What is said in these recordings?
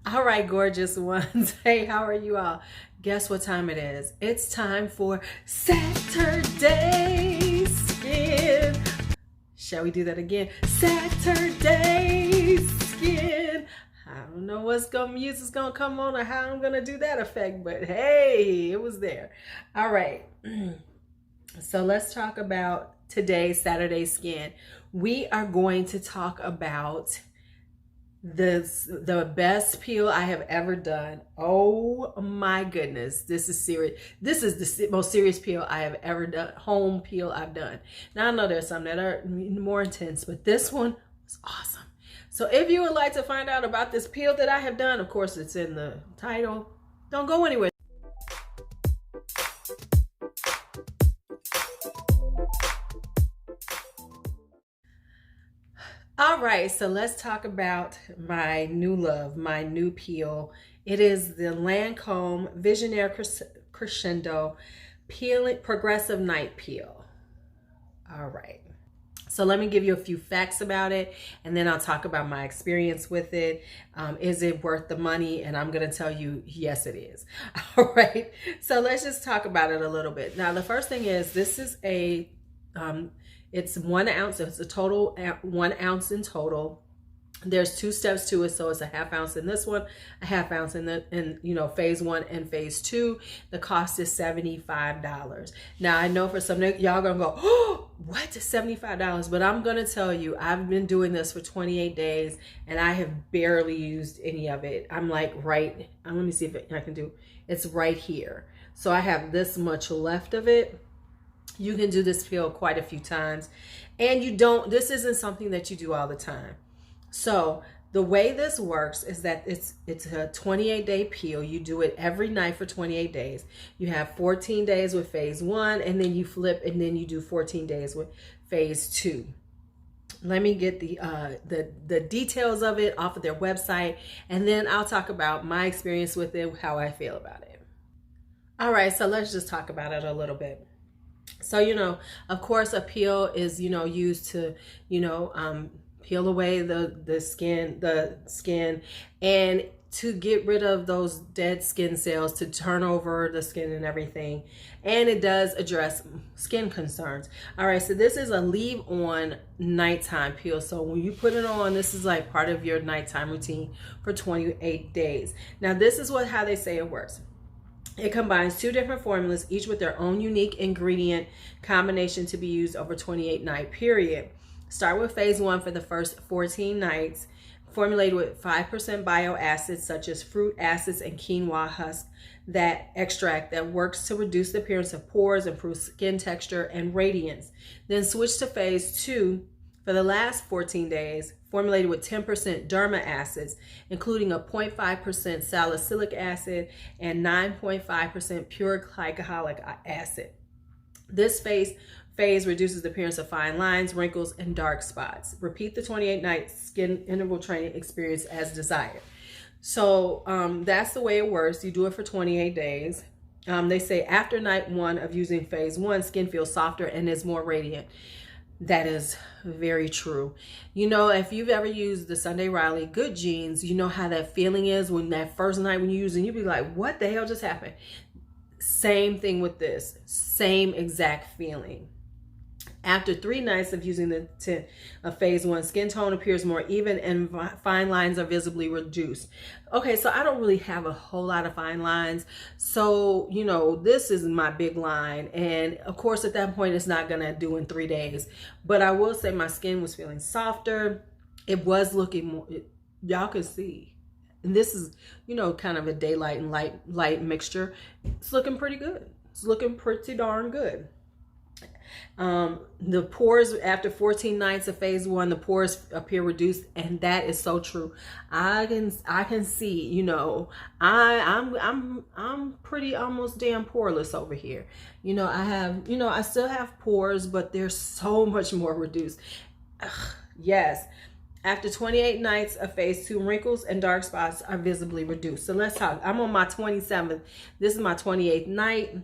All right, gorgeous ones. Hey, how are you all? Guess what time it is? It's time for Saturday Skin. Shall we do that again? Saturday Skin. I don't know what's music's gonna come on or how I'm gonna do that effect, but hey, it was there. All right. So let's talk about today's Saturday Skin. We are going to talk about the best peel I have ever done. Oh my goodness, this is serious. This is the most serious peel I have ever done, home peel I've done. Now I know there's some that are more intense, but this one was awesome. So if you would like to find out about this peel that I have done, of course it's in the title. Don't go anywhere. All right, so let's talk about my new love, my new peel. It is the Lancome Visionaire Crescendo Peeling Progressive Night Peel. All right, so let me give you a few facts about it, and then I'll talk about my experience with it. Is it worth the money? And I'm gonna tell you, yes, it is. All right, so let's just talk about it a little bit. Now, the first thing is this is a it's 1 ounce. It's a total 1 ounce in total. There's 2 steps to it, so it's a ½ ounce in this one, a ½ ounce in phase 1 and phase 2. The cost is $75. Now I know for some y'all gonna go, oh, what, $75? But I'm gonna tell you, I've been doing this for 28 days and I have barely used any of it. I'm like let me see if I can do. It's right here. So I have this much left of it. You can do this peel quite a few times, and this isn't something that you do all the time. So the way this works is that it's a 28-day peel. You do it every night for 28 days. You have 14 days with phase 1, and then you flip, and then you do 14 days with phase 2. Let me get the details of it off of their website, and then I'll talk about my experience with it, how I feel about it. All right, so let's just talk about it a little bit. So, of course, a peel is, used to, peel away the skin and to get rid of those dead skin cells, to turn over the skin and everything. And it does address skin concerns. All right, so this is a leave on nighttime peel. So when you put it on, this is like part of your nighttime routine for 28 days. Now, this is how they say it works. It combines 2 different formulas, each with their own unique ingredient combination to be used over a 28-night period. Start with phase 1 for the first 14 nights, formulated with 5% bio acids such as fruit acids and quinoa husk extract that works to reduce the appearance of pores, improve skin texture and radiance. Then switch to phase 2 for the last 14 days, formulated with 10% derma acids, including a 0.5% salicylic acid and 9.5% pure glycolic acid. This phase reduces the appearance of fine lines, wrinkles, and dark spots. Repeat the 28-night skin interval training experience as desired. So that's the way it works. You do it for 28 days. They say after night 1 of using phase 1, skin feels softer and is more radiant. That is very true. If you've ever used the Sunday Riley Good Jeans, you know how that feeling is when that first night when you use it, you'll be like, what the hell just happened? Same thing with this. Same exact feeling. After 3 nights of using the phase 1, skin tone appears more even and fine lines are visibly reduced. Okay, so I don't really have a whole lot of fine lines. So, this is my big line. And of course, at that point, it's not going to do in 3 days. But I will say my skin was feeling softer. It was looking more, y'all can see. And this is, kind of a daylight and light mixture. It's looking pretty good. It's looking pretty darn good. The pores after 14 nights of phase 1, the pores appear reduced, and that is so true. I can see, I'm pretty almost damn poreless over here. I still have pores, but they're so much more reduced. Yes. After 28 nights of phase 2, wrinkles and dark spots are visibly reduced. So let's talk. I'm on my 27th. This is my 28th night.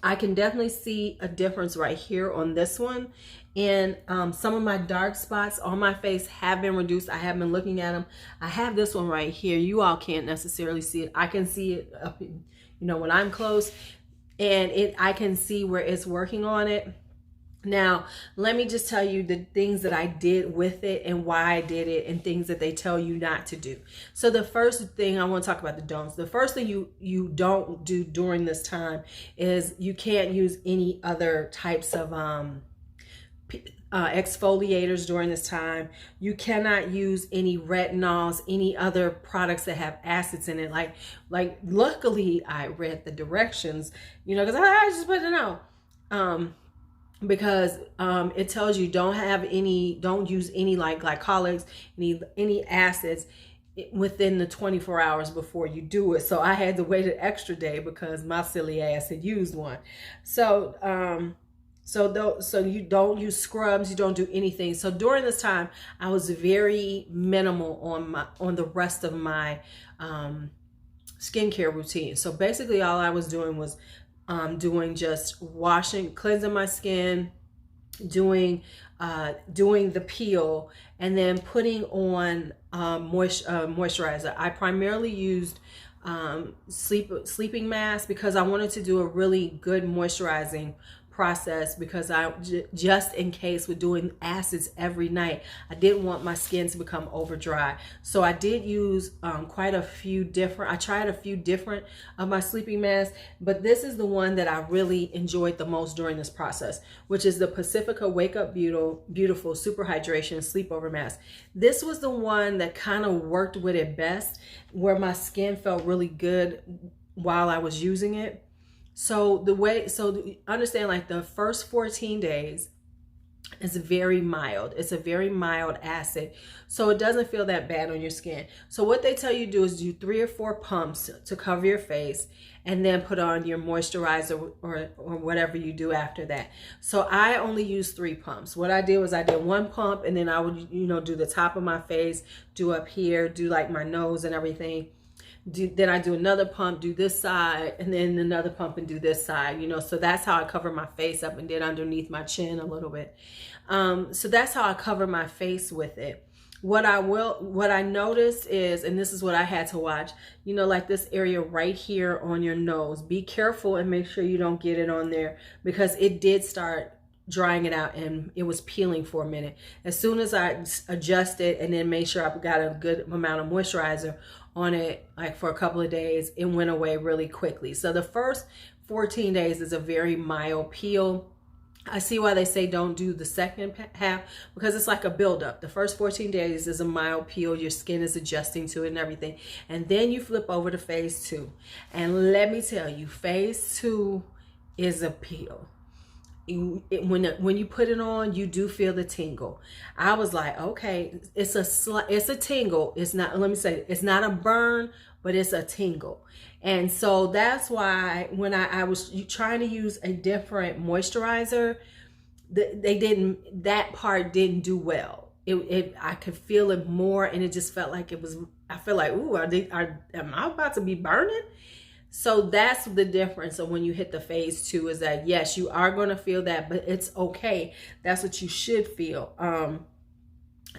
I can definitely see a difference right here on this one. And some of my dark spots on my face have been reduced. I have been looking at them. I have this one right here. You all can't necessarily see it. I can see it up, you know, when I'm close, and I can see where it's working on it. Now, let me just tell you the things that I did with it and why I did it, and things that they tell you not to do. So the first thing, I want to talk about the don'ts. The first thing you don't do during this time is you can't use any other types of exfoliators during this time. You cannot use any retinols, any other products that have acids in it. Like luckily I read the directions, you know, because I just put it out. Because it tells you don't use any like glycolics, any acids within the 24 hours before you do it. So I had to wait an extra day because my silly ass had used one. So so you don't use scrubs, you don't do anything. So during this time I was very minimal on the rest of my skincare routine. So basically all I was doing was doing just washing, cleansing my skin, doing the peel, and then putting on moisturizer. I primarily used sleeping mask because I wanted to do a really good moisturizing process, because I just in case with doing acids every night, I didn't want my skin to become over dry. So I did use quite a few different, I tried a few different of my sleeping masks, but this is the one that I really enjoyed the most during this process, which is the Pacifica Wake Up Beautiful Super Hydration Sleepover Mask. This was the one that kind of worked with it best, where my skin felt really good while I was using it. So understand, like the first 14 days is very mild. It's a very mild acid. So it doesn't feel that bad on your skin. So what they tell you to do is do 3 or 4 pumps to cover your face, and then put on your moisturizer or whatever you do after that. So I only use 3 pumps. What I did was I did 1 pump, and then I would, you know, do the top of my face, do up here, do like my nose and everything. Then I do another pump, do this side, and then another pump and do this side, you know. So that's how I cover my face up, and then underneath my chin a little bit. So that's how I cover my face with it. What I noticed is, and this is what I had to watch, you know, like this area right here on your nose. Be careful and make sure you don't get it on there, because it did start drying it out and it was peeling for a minute. As soon as I adjusted and then made sure I got a good amount of moisturizer on it, like for a couple of days, it went away really quickly. So the first 14 days is a very mild peel. I see why they say don't do the second half, because it's like a buildup. The first 14 days is a mild peel. Your skin is adjusting to it and everything. And then you flip over to phase 2. And let me tell you, phase 2 is a peel. When you put it on, you do feel the tingle. I was like, okay, it's a tingle. It's not, let me say, it's not a burn, but it's a tingle. And so that's why when I was trying to use a different moisturizer, that part didn't do well. I could feel it more, and it just felt like it was, I feel like, ooh, am I about to be burning? So that's the difference of when you hit the phase 2, is that yes, you are going to feel that, but it's okay. That's what you should feel.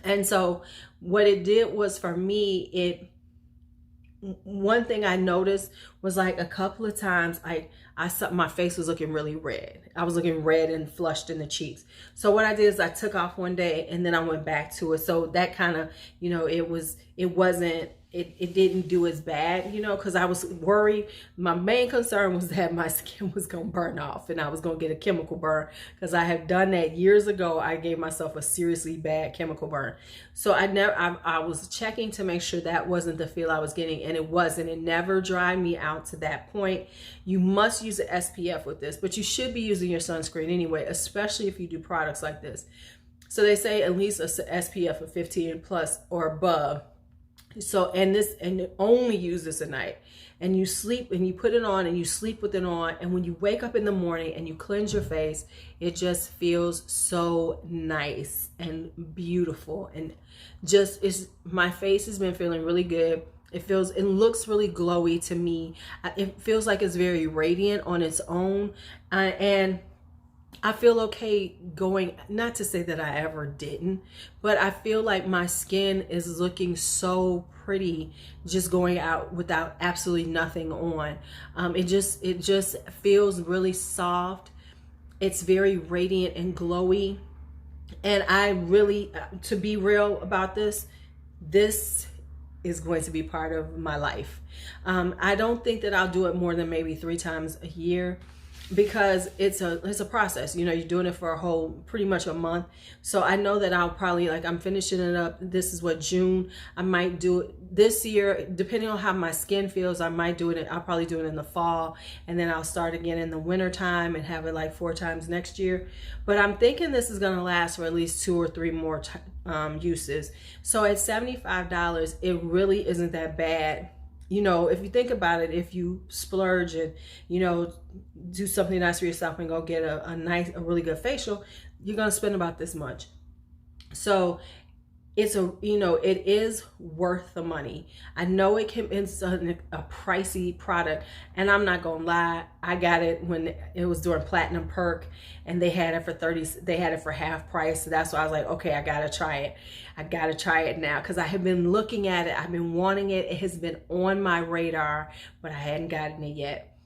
And so what it did was, for me, one thing I noticed was, like, a couple of times I saw my face was looking really red. I was looking red and flushed in the cheeks. So what I did is I took off one day and then I went back to it. So that kind of, you know, it didn't do as bad, you know, because I was worried. My main concern was that my skin was going to burn off and I was going to get a chemical burn, because I had done that years ago. I gave myself a seriously bad chemical burn. So I was checking to make sure that wasn't the feel I was getting, and it wasn't. It never dried me out to that point. You must use an SPF with this, but you should be using your sunscreen anyway, especially if you do products like this. So they say at least a SPF of 15 plus or above. So, and only use this at night, and you sleep and you put it on and you sleep with it on. And when you wake up in the morning and you cleanse your face, it just feels so nice and beautiful. And just, my face has been feeling really good. It looks really glowy to me. It feels like it's very radiant on its own. And I feel okay going, not to say that I ever didn't, but I feel like my skin is looking so pretty just going out without absolutely nothing on. It just feels really soft. It's very radiant and glowy. And I really, to be real about this is going to be part of my life. I don't think that I'll do it more than maybe 3 times a year, because it's a process. You know, you're doing it for a whole, pretty much a month. So I know that I'll probably, like, I'm finishing it up. This is what, June. I might do it this year, depending on how my skin feels. I might do it, I'll probably do it in the fall, and then I'll start again in the winter time and have it like 4 times next year. But I'm thinking this is gonna last for at least 2 or 3 more uses. So at $75, it really isn't that bad. You know, if you think about it, if you splurge and, you know, do something nice for yourself and go get a really good facial, you're going to spend about this much. So it's it is worth the money. I know it's a pricey product, and I'm not gonna lie, I got it when it was during Platinum Perk, and they had it for they had it for half price. So that's why I was like, okay, I gotta try it. I gotta try it now, because I have been looking at it, I've been wanting it. It has been on my radar, but I hadn't gotten it yet.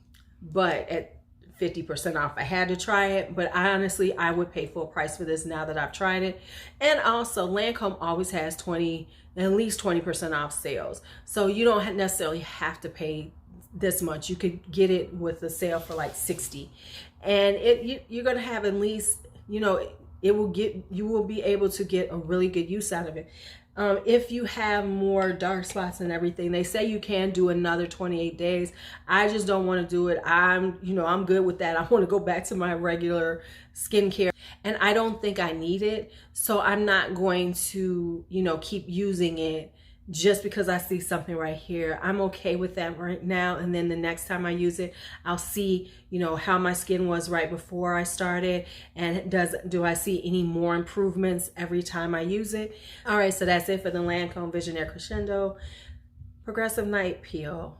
But at 50% off, I had to try it. But honestly, I would pay full price for this now that I've tried it. And also, Lancome always has at least 20% off sales, so you don't necessarily have to pay this much. You could get it with a sale for like 60, and you're gonna have at least, you will be able to get a really good use out of it. If you have more dark spots and everything, they say you can do another 28 days. I just don't want to do it. I'm good with that. I want to go back to my regular skincare, and I don't think I need it. So I'm not going to, keep using it just because I see something right here. I'm okay with that right now. And then the next time I use it, I'll see, how my skin was right before I started, and do I see any more improvements every time I use it. All right, so that's it for the Lancome Visionaire Crescendo Progressive Night Peel.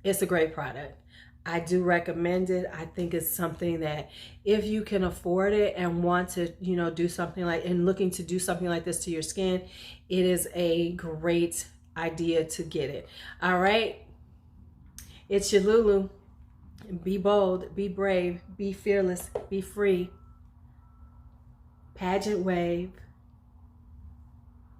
It's a great product. I do recommend it. I think it's something that if you can afford it and want to, do something looking to do something like this to your skin, it is a great idea to get it. All right. It's your Lulu. Be bold, be brave, be fearless, be free. Pageant wave.